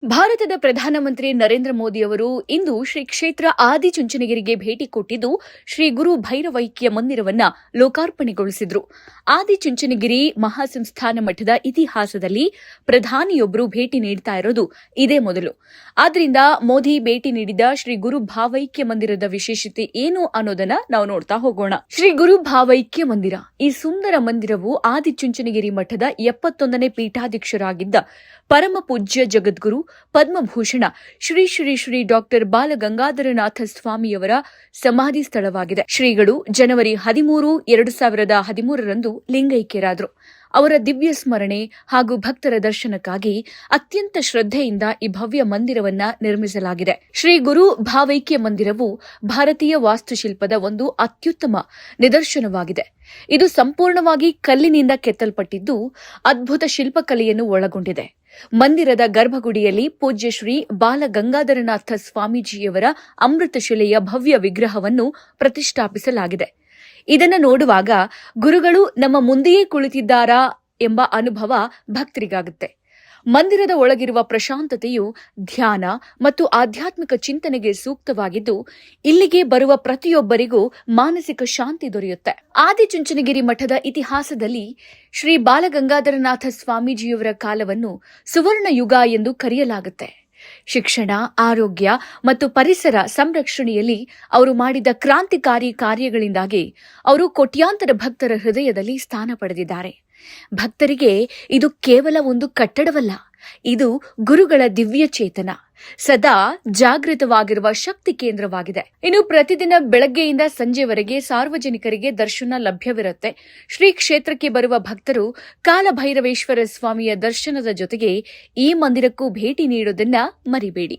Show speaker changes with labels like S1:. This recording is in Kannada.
S1: ಭಾರತದ ಪ್ರಧಾನಮಂತ್ರಿ ನರೇಂದ್ರ ಮೋದಿ ಅವರು ಇಂದು ಶ್ರೀ ಕ್ಷೇತ್ರ ಆದಿಚುಂಚನಗಿರಿಗೆ ಭೇಟಿ ಕೊಟ್ಟಿದ್ದು ಶ್ರೀ ಗುರು ಭೈರವೈಕ್ಯ ಮಂದಿರವನ್ನ ಲೋಕಾರ್ಪಣೆಗೊಳಿಸಿದರು. ಆದಿಚುಂಚನಗಿರಿ ಮಹಾಸಂಸ್ಥಾನ ಮಠದ ಇತಿಹಾಸದಲ್ಲಿ ಪ್ರಧಾನಿಯೊಬ್ಬರು ಭೇಟಿ ನೀಡುತ್ತಾ ಇರೋದು ಇದೇ ಮೊದಲು. ಆದ್ದರಿಂದ ಮೋದಿ ಭೇಟಿ ನೀಡಿದ ಶ್ರೀ ಗುರು ಭಾವೈಕ್ಯ ಮಂದಿರದ ವಿಶೇಷತೆ ಏನು ಅನ್ನೋದನ್ನ ನಾವು ನೋಡ್ತಾ ಹೋಗೋಣ. ಶ್ರೀ ಗುರು ಭಾವೈಕ್ಯ ಮಂದಿರ. ಈ ಸುಂದರ ಮಂದಿರವು ಆದಿಚುಂಚನಗಿರಿ ಮಠದ 71ನೇ ಪೀಠಾಧ್ಯಕ್ಷರಾಗಿದ್ದ ಪರಮ ಪೂಜ್ಯ ಜಗದ್ಗುರು ಪದ್ಮಭೂಷಣ ಶ್ರೀ ಶ್ರೀ ಶ್ರೀ ಡಾಕ್ಟರ್ ಬಾಲಗಂಗಾಧರನಾಥ ಸ್ವಾಮಿಯವರ ಸಮಾಧಿ ಸ್ಥಳವಾಗಿದೆ. ಶ್ರೀಗಳು ಜನವರಿ 13, 2013ರಂದು ಲಿಂಗೈಕ್ಯರಾದರು. ಅವರ ದಿವ್ಯ ಸ್ಮರಣೆ ಹಾಗೂ ಭಕ್ತರ ದರ್ಶನಕ್ಕಾಗಿ ಅತ್ಯಂತ ಶ್ರದ್ಧೆಯಿಂದ ಈ ಭವ್ಯ ಮಂದಿರವನ್ನ ನಿರ್ಮಿಸಲಾಗಿದೆ. ಶ್ರೀ ಗುರು ಭಾವೈಕ್ಯ ಮಂದಿರವು ಭಾರತೀಯ ವಾಸ್ತುಶಿಲ್ಪದ ಒಂದು ಅತ್ಯುತ್ತಮ ನಿದರ್ಶನವಾಗಿದೆ. ಇದು ಸಂಪೂರ್ಣವಾಗಿ ಕಲ್ಲಿನಿಂದ ಕೆತ್ತಲ್ಪಟ್ಟಿದ್ದು ಅದ್ಭುತ ಶಿಲ್ಪಕಲೆಯನ್ನು ಒಳಗೊಂಡಿದೆ. ಮಂದಿರದ ಗರ್ಭಗುಡಿಯಲ್ಲಿ ಪೂಜ್ಯ ಶ್ರೀ ಬಾಲಗಂಗಾಧರನಾಥ ಸ್ವಾಮೀಜಿಯವರ ಅಮೃತಶಿಲೆಯ ಭವ್ಯ ವಿಗ್ರಹವನ್ನು ಪ್ರತಿಷ್ಠಾಪಿಸಲಾಗಿದೆ. ಇದನ್ನು ನೋಡುವಾಗ ಗುರುಗಳು ನಮ್ಮ ಮುಂದೆಯೇ ಕುಳಿತಿದ್ದಾರಾ ಎಂಬ ಅನುಭವ ಭಕ್ತರಿಗಾಗುತ್ತೆ. ಮಂದಿರದ ಒಳಗಿರುವ ಪ್ರಶಾಂತತೆಯು ಧ್ಯಾನ ಮತ್ತು ಆಧ್ಯಾತ್ಮಿಕ ಚಿಂತನೆಗೆ ಸೂಕ್ತವಾಗಿದ್ದು, ಇಲ್ಲಿಗೆ ಬರುವ ಪ್ರತಿಯೊಬ್ಬರಿಗೂ ಮಾನಸಿಕ ಶಾಂತಿ ದೊರೆಯುತ್ತೆ. ಆದಿಚುಂಚನಗಿರಿ ಮಠದ ಇತಿಹಾಸದಲ್ಲಿ ಶ್ರೀ ಬಾಲಗಂಗಾಧರನಾಥ ಸ್ವಾಮೀಜಿಯವರ ಕಾಲವನ್ನು ಸುವರ್ಣ ಯುಗ ಎಂದು ಕರೆಯಲಾಗುತ್ತೆ. ಶಿಕ್ಷಣ, ಆರೋಗ್ಯ ಮತ್ತು ಪರಿಸರ ಸಂರಕ್ಷಣೆಯಲ್ಲಿ ಅವರು ಮಾಡಿದ ಕ್ರಾಂತಿಕಾರಿ ಕಾರ್ಯಗಳಿಂದಾಗಿ ಅವರು ಕೋಟ್ಯಾಂತರ ಭಕ್ತರ ಹೃದಯದಲ್ಲಿ ಸ್ಥಾನ ಪಡೆದಿದ್ದಾರೆ. ಭಕ್ತರಿಗೆ ಇದು ಕೇವಲ ಒಂದು ಕಟ್ಟಡವಲ್ಲ, ಇದು ಗುರುಗಳ ದಿವ್ಯ ಚೇತನ, ಸದಾ ಜಾಗೃತವಾಗಿರುವ ಶಕ್ತಿ ಕೇಂದ್ರವಾಗಿದೆ. ಇನ್ನು ಪ್ರತಿದಿನ ಬೆಳಗ್ಗೆಯಿಂದ ಸಂಜೆವರೆಗೆ ಸಾರ್ವಜನಿಕರಿಗೆ ದರ್ಶನ ಲಭ್ಯವಿರುತ್ತೆ. ಶ್ರೀ ಕ್ಷೇತ್ರಕ್ಕೆ ಬರುವ ಭಕ್ತರು ಕಾಲಭೈರವೇಶ್ವರ ಸ್ವಾಮಿಯ ದರ್ಶನದ ಜೊತೆಗೆ ಈ ಮಂದಿರಕ್ಕೂ ಭೇಟಿ ನೀಡುವುದನ್ನ ಮರಿಬೇಡಿ.